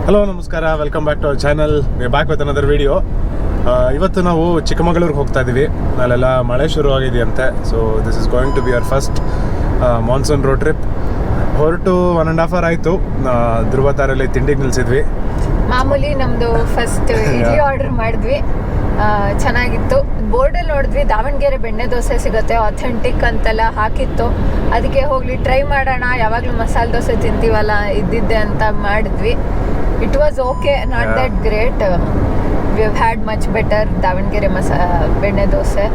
Hello ನಮಸ್ಕಾರ, welcome back to our channel. We back with another video. ಇವತ್ತು ನಾವು ಚಿಕ್ಕಮಗಳೂರಿಗೆ ಹೋಗ್ತಾ ಇದ್ದೀವಿ. ಅಲ್ಲೆಲ್ಲ ಮಳೆ ಶುರು ಆಗಿದೆಯಂತೆ. So this is going to be our first monsoon road trip. ಹೊರಟು 1.5 hour ಆಯಿತು. ಧ್ರುವ ತಾರಲ್ಲಿ ತಿಂಡಿಗೆ ನಿಲ್ಸಿದ್ವಿ. ಮಾಮೂಲಿ ನಮ್ಮದು ಫಸ್ಟ್ ಇಡ್ಲಿ ಆರ್ಡರ್ ಮಾಡಿದ್ವಿ. ಚೆನ್ನಾಗಿತ್ತು. ಬೋರ್ಡಲ್ಲಿ ನೋಡಿದ್ವಿ ದಾವಣಗೆರೆ ಬೆಣ್ಣೆ ದೋಸೆ ಸಿಗುತ್ತೆ ಅಥೆಂಟಿಕ್ ಅಂತೆಲ್ಲ ಹಾಕಿತ್ತು. ಅದಕ್ಕೆ ಹೋಗ್ಲಿ ಟ್ರೈ ಮಾಡೋಣ, ಯಾವಾಗಲೂ ಮಸಾಲೆ ದೋಸೆ ತಿಂತೀವಲ್ಲ ಇದ್ದಿದ್ದೆ ಅಂತ ಮಾಡಿದ್ವಿ. It was okay, not that great. We have had much better Davanagere ಬೆಣ್ಣೆ ದೋಸೆ.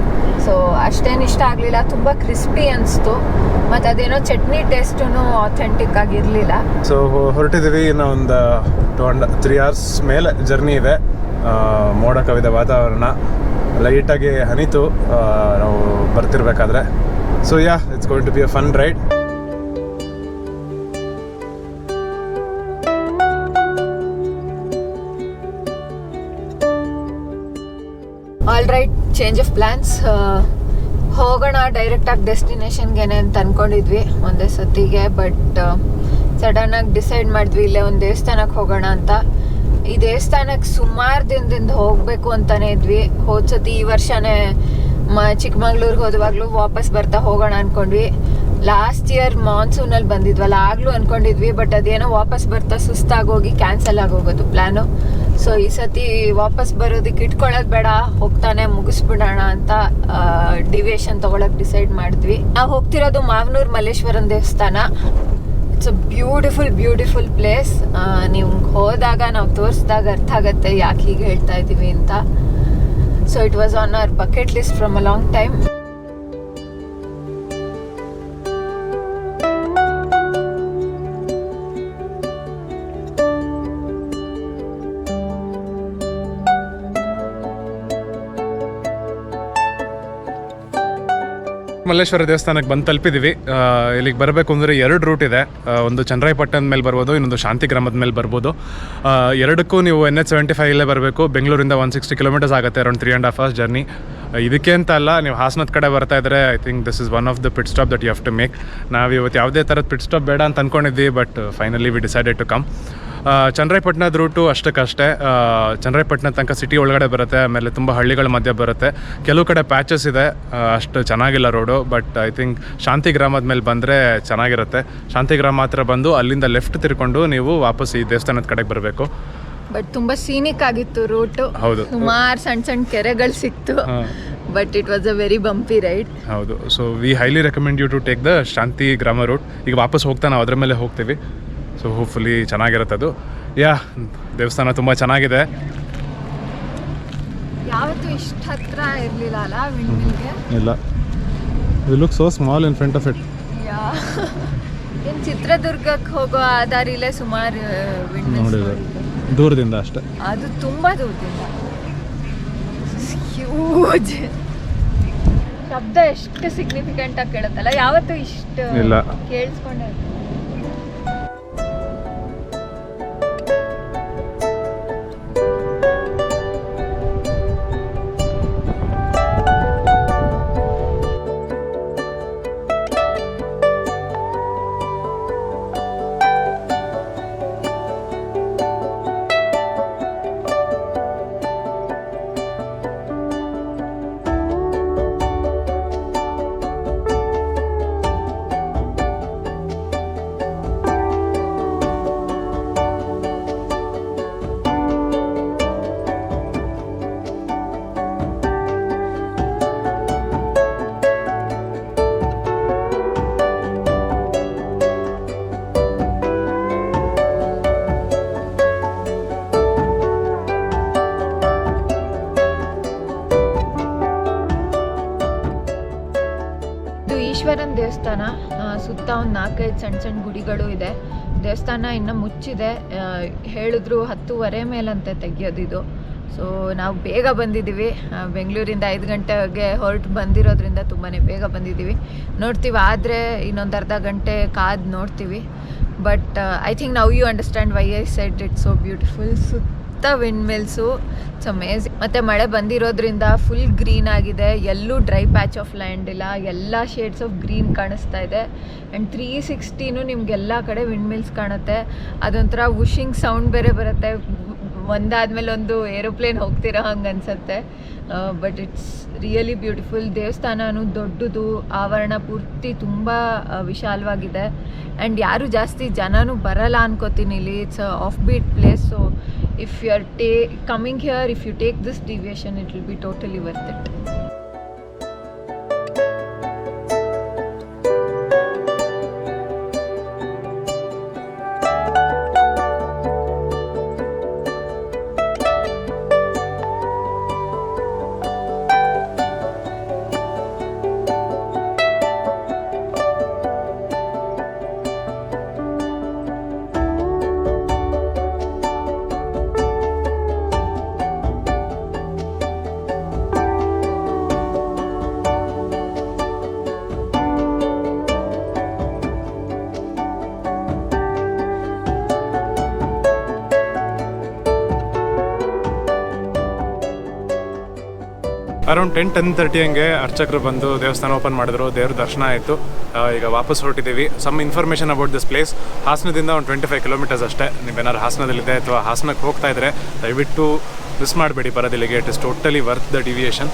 ಸೊ ಅಷ್ಟೇನು ಇಷ್ಟ ಆಗಲಿಲ್ಲ, ತುಂಬ ಕ್ರಿಸ್ಪಿ ಅನಿಸ್ತು. ಮತ್ತು ಅದೇನೋ ಚಟ್ನಿ ಟೇಸ್ಟೂ ಅಥೆಂಟಿಕ್ ಆಗಿರಲಿಲ್ಲ. ಸೊ ಹೊರಟಿದ್ದೀವಿ. ಇನ್ನು ಒಂದು 3 hours ಮೇಲೆ ಜರ್ನಿ ಇದೆ. ಮೋಡ ಕವಿದ ವಾತಾವರಣ, ಲೈಟಾಗಿ ಹನಿತು ನಾವು ಬರ್ತಿರ್ಬೇಕಾದ್ರೆ. So it's going to be a fun ride. All right, change of plans. ಹೋಗೋಣ ಡೈರೆಕ್ಟಾಗಿ ಡೆಸ್ಟಿನೇಷನ್ಗೇನೆ ಅಂತ ಅಂದ್ಕೊಂಡಿದ್ವಿ ಒಂದೇ ಸತಿಗೆ. ಬಟ್ ಸಡನ್ನಾಗಿ ಡಿಸೈಡ್ ಮಾಡಿದ್ವಿ ಇಲ್ಲೇ ಒಂದು ದೇವಸ್ಥಾನಕ್ಕೆ ಹೋಗೋಣ ಅಂತ. ಈ ದೇವಸ್ಥಾನಕ್ಕೆ ಸುಮಾರು ದಿನದಿಂದ ಹೋಗಬೇಕು ಅಂತಲೇ ಇದ್ವಿ. ಹೋದ ಸತಿ ಈ ವರ್ಷನೇ ಚಿಕ್ಕಮಗಳೂರಿಗೆ ಹೋದವಾಗಲೂ ವಾಪಸ್ ಬರ್ತಾ ಹೋಗೋಣ ಅಂದ್ಕೊಂಡ್ವಿ. ಲಾಸ್ಟ್ ಇಯರ್ ಮಾನ್ಸೂನಲ್ಲಿ ಬಂದಿದ್ವಲ್ಲ, ಆಗಲೂ ಅಂದ್ಕೊಂಡಿದ್ವಿ. ಬಟ್ ಅದೇನೋ ವಾಪಸ್ ಬರ್ತಾ ಸುಸ್ತಾಗೋಗಿ ಕ್ಯಾನ್ಸಲ್ ಆಗೋಗೋದು ಪ್ಲ್ಯಾನು. ಸೊ ಈ ಸತಿ ವಾಪಸ್ ಬರೋದಕ್ಕೆ ಇಟ್ಕೊಳ್ಳೋದು ಬೇಡ, ಹೋಗ್ತಾನೆ ಮುಗಿಸ್ಬಿಡೋಣ ಅಂತ ಡಿವಿಯೇಷನ್ ತೊಗೊಳಕ್ಕೆ ಡಿಸೈಡ್ ಮಾಡಿದ್ವಿ. ನಾವು ಹೋಗ್ತಿರೋದು ಮಾವನೂರು ಮಲ್ಲೇಶ್ವರನ ದೇವಸ್ಥಾನ. It's a beautiful place. ನೀವು ಹೋದಾಗ ನಾವು ತೋರಿಸಿದಾಗ ಅರ್ಥ ಆಗುತ್ತೆ ಯಾಕೆ ಹೀಗೆ ಹೇಳ್ತಾ ಇದ್ದೀವಿ ಅಂತ. So it was on our bucket list from a long time. Malleshwara ದೇವಸ್ಥಾನಕ್ಕೆ ಬಂದು ತಲುಪಿದ್ದೀವಿ. ಇಲ್ಲಿಗೆ ಬರಬೇಕು ಅಂದರೆ 2 ರೂಟ್ ಇದೆ. ಒಂದು ಚನ್ನರಾಯಪಟ್ಟಣದ ಮೇಲೆ ಬರ್ಬೋದು, ಇನ್ನೊಂದು ಶಾಂತಿಗ್ರಾಮದ ಮೇಲೆ ಬರ್ಬೋದು. ಎರಡಕ್ಕೂ ನೀವು NH75 ಇಲ್ಲೇ ಬರಬೇಕು. ಬೆಂಗಳೂರಿಂದ 160 kilometers ಆಗುತ್ತೆ, ಅರೌಂಡ್ 3.5 hours ಜರ್ನಿ. ಇದಕ್ಕೆ ಅಂತ ಅಲ್ಲ, ನೀವು ಹಾಸನದ ಕಡೆ ಬರ್ತಾ ಇದ್ದರೆ I think this is one of the pit stop that you have to make. ನಾವು ಇವತ್ತು ಯಾವುದೇ ಥರದ ಪಿಟ್ ಸ್ಟಾಪ್ ಬೇಡ ಅಂತ ಅಂದ್ಕೊಂಡಿದ್ವಿ, but finally we decided to come. ಚನ್ನರಾಯಪಟ್ಟಣದ ರೂಟು ಅಷ್ಟಕ್ಕಷ್ಟೇ. ಚನ್ನರಾಯಪಟ್ಟಣ ತನಕ ಸಿಟಿ ಒಳಗಡೆ ಬರುತ್ತೆ, ಆಮೇಲೆ ತುಂಬ ಹಳ್ಳಿಗಳ ಮಧ್ಯೆ ಬರುತ್ತೆ. ಕೆಲವು ಕಡೆ ಪ್ಯಾಚಸ್ ಇದೆ, ಅಷ್ಟು ಚೆನ್ನಾಗಿಲ್ಲ ರೋಡು. ಬಟ್ ಐ ಥಿಂಕ್ ಶಾಂತಿಗ್ರಾಮದ ಮೇಲೆ ಬಂದರೆ ಚೆನ್ನಾಗಿರುತ್ತೆ. ಶಾಂತಿಗ್ರಾಮ ಹತ್ರ ಬಂದು ಅಲ್ಲಿಂದ ಲೆಫ್ಟ್ ತಿರ್ಕೊಂಡು ನೀವು ವಾಪಸ್ ಈ ದೇವಸ್ಥಾನದ ಕಡೆಗೆ ಬರಬೇಕು. ಬಟ್ ತುಂಬ ಸೀನಿಕ್ ಆಗಿತ್ತು ರೂಟು. ಹೌದು, ಸುಮಾರು ಸಣ್ಣ ಕೆರೆಗಳು ಸಿಕ್ತು. But it was a very bumpy ride. ಹೌದು. So we highly recommend you to take the Shantigrama route. ಈಗ ವಾಪಸ್ ಹೋಗ್ತಾ ನಾವು ಅದರ ಮೇಲೆ ಹೋಗ್ತೀವಿ. ಸೊ ಹೋಪ್ಫುಲಿ ಚೆನ್ನಾಗಿರುತ್ತೆ ಅದು. ದೇವಸ್ಥಾನ ತುಂಬ ಚೆನ್ನಾಗಿದೆ. ಯಾವತ್ತೂ ಇಷ್ಟು ಹತ್ರ ಇರಲಿಲ್ಲ ಅಲ್ಲ ವಿಂಡ್ಮಿಲ್ಗೆ. ಇಲ್ಲ, it look so small in front of it. ಇನ್ನು ಚಿತ್ರದುರ್ಗಕ್ಕೆ ಹೋಗೋ ದಾರಿಲೇ ಸುಮಾರು ನೋಡಿದ್ರೆ ದೂರದಿಂದ ಅಷ್ಟೇ, ಅದು ತುಂಬ ದೂರದಿಂದ. ಹ್ಯೂಜ್ ಶಬ್ದ ಎಷ್ಟು ಸಿಗ್ನಿಫಿಕೆಂಟ್ ಆಗಿ ಕೇಳುತ್ತಲ್ಲ, ಯಾವತ್ತೂ ಇಷ್ಟು ಇಲ್ಲ ಕೇಳಿಸ್ಕೊಂಡೆ. ಈಶ್ವರನ ದೇವಸ್ಥಾನ. ಸುತ್ತ ಒಂದು 4-5 ಸಣ್ಣ ಗುಡಿಗಳು ಇದೆ. ದೇವಸ್ಥಾನ ಇನ್ನೂ ಮುಚ್ಚಿದೆ. ಹೇಳಿದ್ರು 10:15 ಮೇಲಂತೆ ತೆಗಿಯೋದಿದು. ಸೊ ನಾವು ಬೇಗ ಬಂದಿದ್ದೀವಿ. ಬೆಂಗಳೂರಿಂದ 5 ಗಂಟೆಗೆ ಹೊರಟು ಬಂದಿರೋದ್ರಿಂದ ತುಂಬಾ ಬೇಗ ಬಂದಿದ್ದೀವಿ. ನೋಡ್ತೀವಿ, ಆದರೆ ಇನ್ನೊಂದು ಅರ್ಧ ಗಂಟೆ ಕಾದು ನೋಡ್ತೀವಿ. But I think now you understand why I said it's so beautiful. Windmills. It's amazing. ಮತ್ತು ಮಳೆ ಬಂದಿರೋದ್ರಿಂದ ಫುಲ್ ಗ್ರೀನ್ ಆಗಿದೆ, ಎಲ್ಲೂ ಡ್ರೈ ಪ್ಯಾಚ್ ಆಫ್ ಲ್ಯಾಂಡ್ ಇಲ್ಲ, ಎಲ್ಲ ಶೇಡ್ಸ್ ಆಫ್ ಗ್ರೀನ್ ಕಾಣಿಸ್ತಾ ಇದೆ. ಆ್ಯಂಡ್ 360 ನಿಮ್ಗೆಲ್ಲ ಕಡೆ ವಿಂಡ್ ಮಿಲ್ಸ್ ಕಾಣುತ್ತೆ. ಅದೊಂಥರ ವುಷಿಂಗ್ ಸೌಂಡ್ ಬೇರೆ ಬರುತ್ತೆ, ಒಂದಾದ್ಮೇಲೆ ಒಂದು ಏರೋಪ್ಲೇನ್ ಹೋಗ್ತಿರೋ ಹಂಗೆ ಅನ್ಸುತ್ತೆ. But it's really beautiful. ದೇವಸ್ಥಾನನೂ ದೊಡ್ಡದು, ಆವರಣ ಪೂರ್ತಿ ತುಂಬ ವಿಶಾಲವಾಗಿದೆ. ಆ್ಯಂಡ್ ಯಾರು ಜಾಸ್ತಿ ಜನನೂ ಬರಲ್ಲ ಅನ್ಕೋತೀನಿ ಇಲ್ಲಿ. It's offbeat place. So if you are coming here, if you take this deviation, it will be totally worth it. Around 10-10:30 ಹಂಗೆ ಅರ್ಚಕರು ಬಂದು ದೇವಸ್ಥಾನ ಓಪನ್ ಮಾಡಿದ್ರು, ದೇವ್ರ ದರ್ಶನ ಆಯಿತು. ಈಗ ವಾಪಸ್ ಹೊರಟಿದ್ದೀವಿ. Some information about this place. ಹಾಸನದಿಂದ ಒಂದು 25 ಕಿಲೋಮೀಟರ್ಸ್ ಅಷ್ಟೇ. ನೀವೇನಾದ್ರು ಹಾಸನದಲ್ಲಿದೆ ಅಥವಾ ಹಾಸನಕ್ಕೆ ಹೋಗ್ತಾ ಇದ್ದರೆ ದಯವಿಟ್ಟು ಮಿಸ್ ಮಾಡಬೇಡಿ ಬರೋದಿಲ್ಲಿಗೆ. It is totally worth the deviation.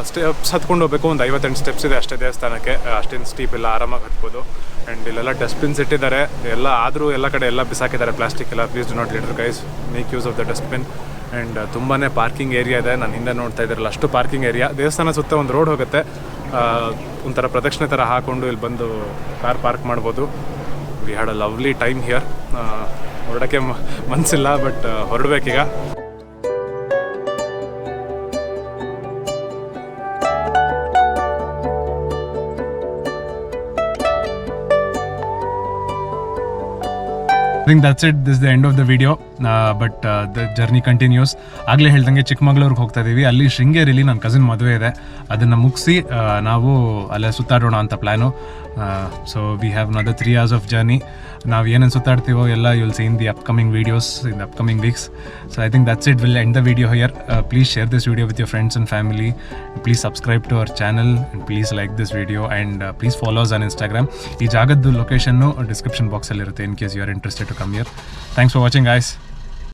Steps ಹತ್ಕೊಂಡು ಹೋಗಬೇಕು, ಒಂದು 58 ಸ್ಟೆಪ್ಸ್ ಇದೆ ಅಷ್ಟೇ ದೇವಸ್ಥಾನಕ್ಕೆ. ಅಷ್ಟೇನು ಸ್ಟೀಪ್ ಇಲ್ಲ, ಆರಾಮಾಗಿ ಹತ್ಬೋದು. ಆ್ಯಂಡ್ ಇಲ್ಲೆಲ್ಲ ಡಸ್ಟ್ಬಿನ್ಸ್ ಇಟ್ಟಿದ್ದಾರೆ ಎಲ್ಲ, ಆದರೂ ಎಲ್ಲ ಕಡೆ ಎಲ್ಲ ಬಿಸಾಕಿದ್ದಾರೆ ಪ್ಲಾಸ್ಟಿಕ್ ಎಲ್ಲ. Please do not litre guys, make use of the dustbin. And ತುಂಬಾ ಪಾರ್ಕಿಂಗ್ ಏರಿಯಾ ಇದೆ. ನಾನು ಹಿಂದೆ ನೋಡ್ತಾ ಇದ್ದೀರಲ್ಲ, ಅಷ್ಟು ಪಾರ್ಕಿಂಗ್ ಏರಿಯಾ. ದೇವಸ್ಥಾನ ಸುತ್ತ ಒಂದು ರೋಡ್ ಹೋಗುತ್ತೆ, ಒಂಥರ ಪ್ರದಕ್ಷಿಣೆ ಥರ ಹಾಕ್ಕೊಂಡು ಇಲ್ಲಿ ಬಂದು ಕಾರ್ ಪಾರ್ಕ್ ಮಾಡ್ಬೋದು. We had a lovely time here. ಹೊರಡೋಕ್ಕೆ ಮನಸ್ಸಿಲ್ಲ, ಬಟ್ ಹೊರಡ್ಬೇಕೀಗ. I think that's it. This is the end of the video. But the journey continues. ಆಗಲೇ ಹೇಳ್ದಂಗೆ ಚಿಕ್ಕಮಗಳೂರಿಗೆ ಹೋಗ್ತಾ ಇದ್ದೀವಿ. ಅಲ್ಲಿ ಶೃಂಗೇರಿಲಿ ನನ್ನ ಕಸಿನ್ ಮದುವೆ ಇದೆ. ಅದನ್ನು ಮುಗಿಸಿ ನಾವು ಅಲ್ಲೇ ಸುತ್ತಾಡೋಣ ಅಂತ plan. So we have another 3 hours of journey. ನಾವು ಏನೇನು ಸುತ್ತಾಡ್ತೀವೋ ಎಲ್ಲ you will see in the upcoming videos in the upcoming weeks. So I think that's it. We'll end the video here. Please share this video with your friends and family. Please subscribe to our channel and please like this video and please follows on Instagram. ಈ ಜಾಗದ್ದು location description ಬಾಕ್ಸಲ್ಲಿರುತ್ತೆ in case you are interested to come here. Thanks for watching guys.